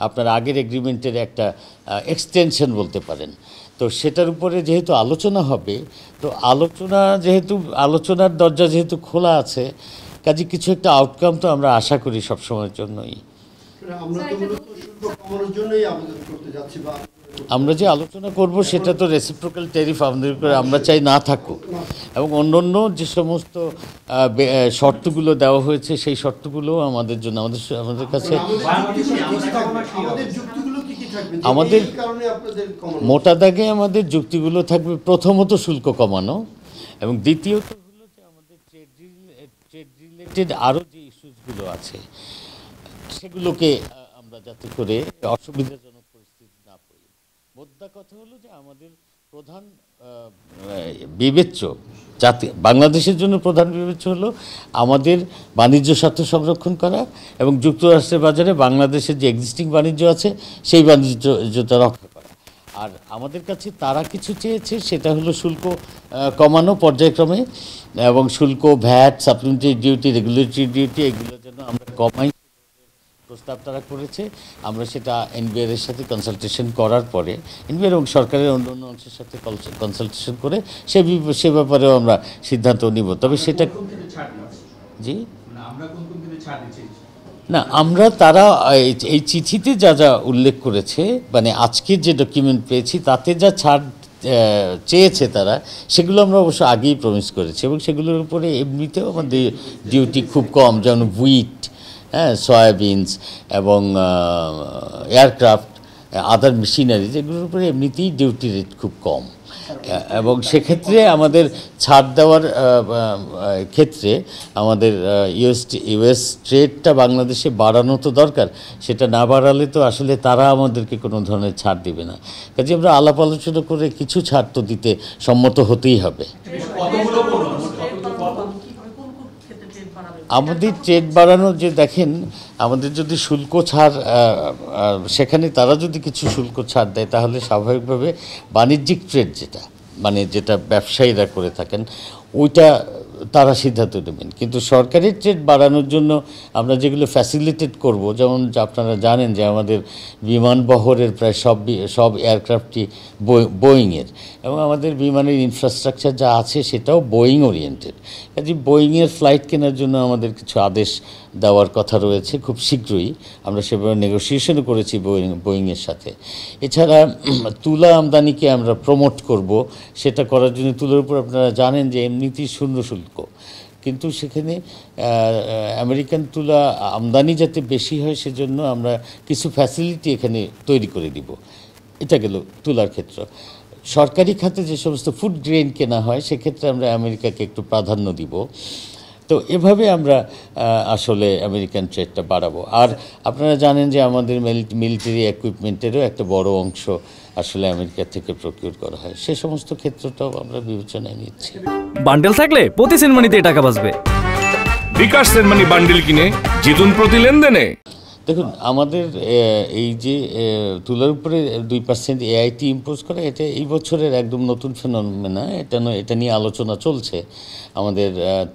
আপনার আগের এগ্রিমেন্টের একটা এক্সটেনশন বলতে পারেন। তো সেটার উপরে যেহেতু আলোচনা হবে, তো আলোচনার দরজা যেহেতু খোলা আছে, কাজে কিছু একটা আউটকাম তো আমরা আশা করি সবসময়ের জন্যই। আমরা যে আলোচনা করব সেটা তো রেসিপ্রোকাল ট্যারিফ আমরা চাই না থাকুক, এবং অন্য যে সমস্ত শর্তগুলো দেওয়া হয়েছে সেই শর্তগুলো আমাদের জন্য আমাদের কাছে আমাদের মোটা দাগে আমাদের যুক্তিগুলো থাকবে, প্রথমত শুল্ক কমানো, এবং দ্বিতীয়ত হলো যে আমাদের ট্রেড রিলেটেড আরও যে ইস্যুসগুলো আছে সেগুলোকে আমরা যাতে করে অসুবিধাজনক পরিস্থিতি না পড়ি। মোদ্দা কথা হলো যে আমাদের প্রধান বিবেচ্য বাংলাদেশের জন্য প্রধান বিবেচ্য হলো আমাদের বাণিজ্য স্বার্থ সংরক্ষণ করা এবং যুক্তরাষ্ট্রের বাজারে বাংলাদেশের যে এক্সিস্টিং বাণিজ্য আছে সেই বাণিজ্যটা রক্ষা করা। আর আমাদের কাছে তারা কিছু চেয়েছে, সেটা হলো শুল্ক কমানো পর্যায়ক্রমে, এবং শুল্ক, VAT, supplementary duty, regulatory duty, এগুলো যেন আমরা কমাই প্রস্তাব তারা করেছে। আমরা সেটা এনবিআর এর সাথে কনসালটেশন করার পরে, এনবিআর এবং সরকারের অন্য অংশের সাথে কনসালটেশন করে সে ব্যাপারেও আমরা সিদ্ধান্ত নিব। তবে সেটা জি না, আমরা তারা এই চিঠিতে যা উল্লেখ করেছে, মানে আজকের যে ডকুমেন্ট পেয়েছি তাতে যা ছাড় চেয়েছে তারা, সেগুলো আমরা অবশ্য আগেই প্রমিস করেছি, এবং সেগুলোর উপরে এমনিতেও আমাদের ডিউটি খুব কম, যেমন হুইট, সয়াবিনস এবং এয়ারক্রাফট, আদার মেশিনারি, যেগুলোর উপরে এমনিতেই ডিউটি রেট খুব কম, এবং সেক্ষেত্রে আমাদের ছাড় দেওয়ার ক্ষেত্রে আমাদের ইউএস ট্রেডটা বাংলাদেশে বাড়ানো তো দরকার, সেটা না বাড়ালে তো আসলে তারা আমাদেরকে কোনো ধরনের ছাড় দিবে না। কাজে আমরা আলাপ আলোচনা করে কিছু ছাড় তো দিতে সম্মত হতেই হবে। আমাদের ট্রেড বাড়ানো, যে দেখেন আমাদের যদি শুল্ক ছাড়, সেখানে তারা যদি কিছু শুল্ক ছাড় দেয়, তাহলে স্বাভাবিকভাবে বাণিজ্যিক ট্রেড যেটা ব্যবসায়ীরা করে থাকেন ওইটা তারা সিদ্ধান্ত নেবেন। কিন্তু সরকারি ট্রেড বাড়ানোর জন্য আমরা যেগুলো ফ্যাসিলিটেট করব, যেমন আপনারা জানেন যে আমাদের বিমান বহরের প্রায় সব এয়ারক্রাফটই বোয়িংয়ের, এবং আমাদের বিমানের ইনফ্রাস্ট্রাকচার যা আছে সেটাও বোয়িং ওরিয়েন্টেড। কাজে বোয়িংয়ের ফ্লাইট কেনার জন্য আমাদের কিছু আদেশ দেওয়ার কথা রয়েছে খুব শীঘ্রই, আমরা সেভাবে নেগোসিয়েশনও করেছি বোয়িংয়ের সাথে। এছাড়া তুলা আমদানিকে আমরা প্রমোট করব, সেটা করার জন্য তুলার উপর আপনারা জানেন যে এমনিতেই শূন্য শুল্ক, কিন্তু সেখানে আমেরিকান তুলা আমদানি যাতে বেশি হয় সেজন্য আমরা কিছু ফ্যাসিলিটি এখানে তৈরি করে দিব। এটা গেল তুলার ক্ষেত্র। সরকারি খাতে যে সমস্ত ফুড গ্রেন কেনা হয় সেক্ষেত্রে আমরা আমেরিকাকে একটু প্রাধান্য দিব। তো এভাবে আমরা আসলে আমেরিকান ট্রেডটা বাড়াবো। আর আপনারা জানেন যে আমাদের মিলিটারি ইকুইপমেন্টেরও একটা বড় অংশ আসলে আমেরিকা থেকে প্রকিউর করা হয়, সে সমস্ত ক্ষেত্রটাও আমরা বিবেচনায় নিচ্ছি। বান্ডেল থাকলে প্রতি সেনমানিতে টাকা বাঁচবে। বিকাশ সেনমানি বান্ডেল কিনে জিতুন প্রতি লেনদেনে। দেখুন, আমাদের এই যে তুলার উপরে 2% এআইটি ইম্পোজ করা, এটা এই বছরের একদম নতুন ফেনোমেনা। এটা নিয়ে আলোচনা চলছে। আমাদের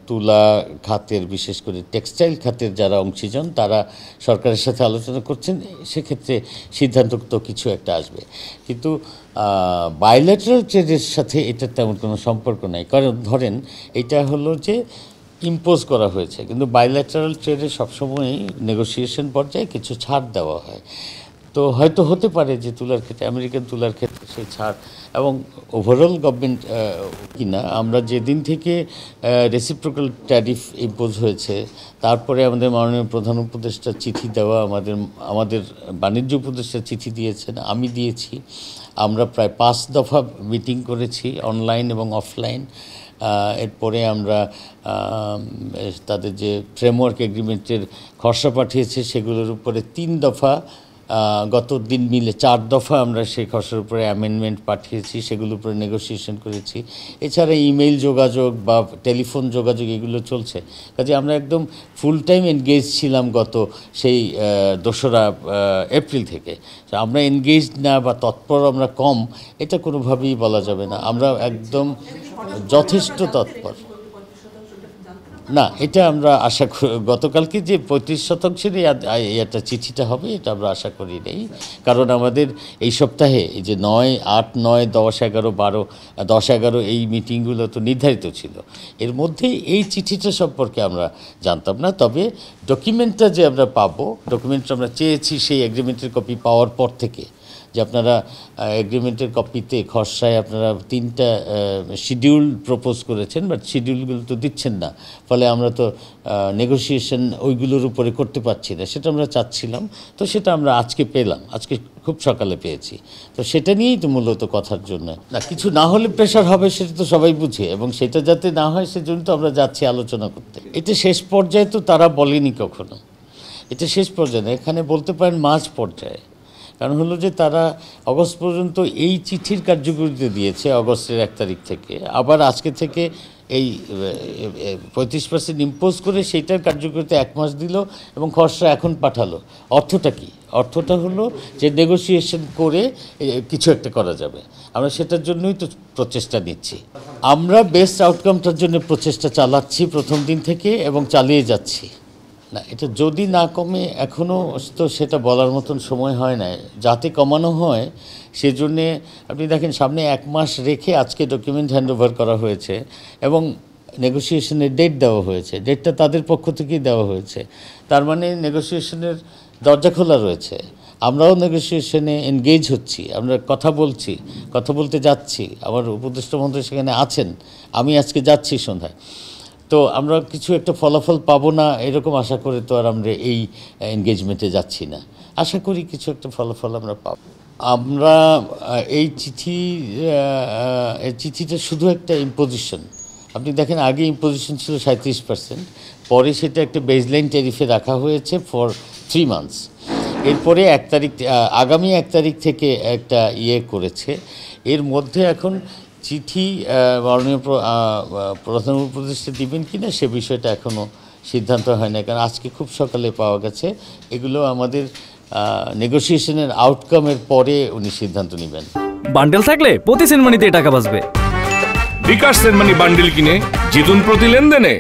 তুলা খাতের, বিশেষ করে টেক্সটাইল খাতের যারা অংশীজন, তারা সরকারের সাথে আলোচনা করছেন, সেক্ষেত্রে সিদ্ধান্ত তো কিছু একটা আসবে। কিন্তু বাইল্যাটারাল ট্রেডের সাথে এটার তেমন কোনো সম্পর্ক নাই, কারণ ধরেন এটা হলো যে ইম্পোজ করা হয়েছে, কিন্তু বাইল্যাটারাল ট্রেডে সবসময়ই নেগোসিয়েশন পর্যায়ে কিছু ছাড় দেওয়া হয়। তো হয়তো হতে পারে যে তুলার ক্ষেত্রে, আমেরিকান তুলার ক্ষেত্রে সেই ছাড়, এবং ওভারঅল গভর্নমেন্ট কিনা আমরা যেদিন থেকে রেসিপ্রোকাল ট্যারিফ ইম্পোজ হয়েছে, তারপরে আমাদের মাননীয় প্রধান উপদেষ্টা চিঠি দেওয়া, আমাদের বাণিজ্য উপদেষ্টা চিঠি দিয়েছেন, আমি দিয়েছি, আমরা প্রায় 5 দফা মিটিং করেছি, অনলাইন এবং অফলাইন। এরপরে আমরা তাদের যে ফ্রেমওয়ার্ক এগ্রিমেন্টের খসড়া পাঠিয়েছে সেগুলোর উপরে 3 দফা, গত দিন মিলে 4 দফা আমরা সেই খসড়ার উপরে অ্যামেন্ডমেন্ট পাঠিয়েছি, সেগুলোর উপরে নেগোসিয়েশন করেছি। এছাড়া ইমেইল যোগাযোগ বা টেলিফোন যোগাযোগ এগুলো চলছে। কাজে আমরা একদম ফুল টাইম এনগেজ ছিলাম গত সেই 2রা এপ্রিল থেকে। আমরা এনগেজ না বা তৎপর আমরা কম, এটা কোনোভাবেই বলা যাবে না। আমরা একদম যথেষ্ট তৎপর। না, এটা আমরা আশা করি গতকালকে যে 35%-এর একটা চিঠিটা হবে এটা আমরা আশা করি নেই, কারণ আমাদের এই সপ্তাহে এই যে 9, 8, 9, 10, 11, 12, 10, 11 এই মিটিংগুলো তো নির্ধারিত ছিল। এর মধ্যে এই চিঠিটা সম্পর্কে আমরা জানতাম না, তবে ডকুমেন্টটা যে আমরা পাবো, ডকুমেন্টটা আমরা চেয়েছি সেই এগ্রিমেন্টের কপি পাওয়ার পর থেকে, যে আপনারা এগ্রিমেন্টের কপিতে খসড়ায় আপনারা 3টা শিডিউল প্রপোজ করেছেন, বাট শিডিউলগুলো তো দিচ্ছেন না, ফলে আমরা তো নেগোসিয়েশন ওইগুলোর উপরে করতে পারছি না, সেটা আমরা চাচ্ছিলাম। তো সেটা আমরা আজকে পেলাম, আজকে খুব সকালে পেয়েছি। তো সেটা নিয়েই তো মূলত কথার জন্য, না কিছু না হলে প্রেশার হবে সেটা তো সবাই বুঝে, এবং সেটা যাতে না হয় সেজন্য তো আমরা যাচ্ছি আলোচনা করতে। এটা শেষ পর্যায়ে তো তারা বলেনি কখনো, এটা শেষ পর্যায়ে না, এখানে বলতে পারেন মাঝ পর্যায়ে। কারণ হলো যে তারা অগস্ট পর্যন্ত এই চিঠির কার্যকরিতা দিয়েছে, অগস্টের 1 তারিখ থেকে, আবার আজকে থেকে এই 35% ইম্পোজ করে সেইটার কার্যকরিতা 1 মাস দিল এবং খসড়া এখন পাঠালো। অর্থটা কি? অর্থটা হলো যে নেগোসিয়েশন করে কিছু একটা করা যাবে। আমরা সেটার জন্যই তো প্রচেষ্টা নিচ্ছি। আমরা বেস্ট আউটকামটার জন্য প্রচেষ্টা চালাচ্ছি প্রথম দিন থেকে এবং চালিয়ে যাচ্ছি। না, এটা যদি না কমে এখনও তো সেটা বলার মতন সময় হয় না, যাতে কমানো হয় সেজন্যে আপনি দেখেন সামনে 1 মাস রেখে আজকে ডকুমেন্ট হ্যান্ডওভার করা হয়েছে এবং নেগোসিয়েশনের ডেট দেওয়া হয়েছে, ডেটটা তাদের পক্ষ থেকেই দেওয়া হয়েছে। তার মানে নেগোসিয়েশনের দরজা খোলা রয়েছে, আমরাও নেগোসিয়েশনে এনগেজ হচ্ছি, আমরা কথা বলছি, কথা বলতে যাচ্ছি। আমার উপদেষ্টা মন্ত্রী সেখানে আছেন, আমি আজকে যাচ্ছি সন্ধ্যায়। তো আমরা কিছু একটা ফলাফল পাবো না এরকম আশা করে তো আর আমরা এই এনগেজমেন্টে যাচ্ছি না, আশা করি কিছু একটা ফলাফল আমরা পাবো। আমরা এই চিঠিটা শুধু একটা ইম্পোজিশন। আপনি দেখেন আগে ইম্পোজিশন ছিল 37%, পরে সেটা একটা বেসলাইন ট্যারিফে রাখা হয়েছে ফর 3 মান্থস। এরপরে 1 তারিখ, আগামী 1 তারিখ থেকে একটা করেছে। এর মধ্যে এখন চিঠি মাননীয় প্রধান উপদেষ্টা দিবেন কিনা সে বিষয়টা এখনও সিদ্ধান্ত হয় না, কারণ আজকে খুব সকালে পাওয়া গেছে। এগুলো আমাদের নেগোসিয়েশনের আউটকামের পরে উনি সিদ্ধান্ত নেবেন। বান্ডেল থাকলে প্রতি সেনমানিতে টাকা বাঁচবে। বিকাশ সেনমানি বান্ডিল কিনে জিতুন প্রতি লেনদেনে।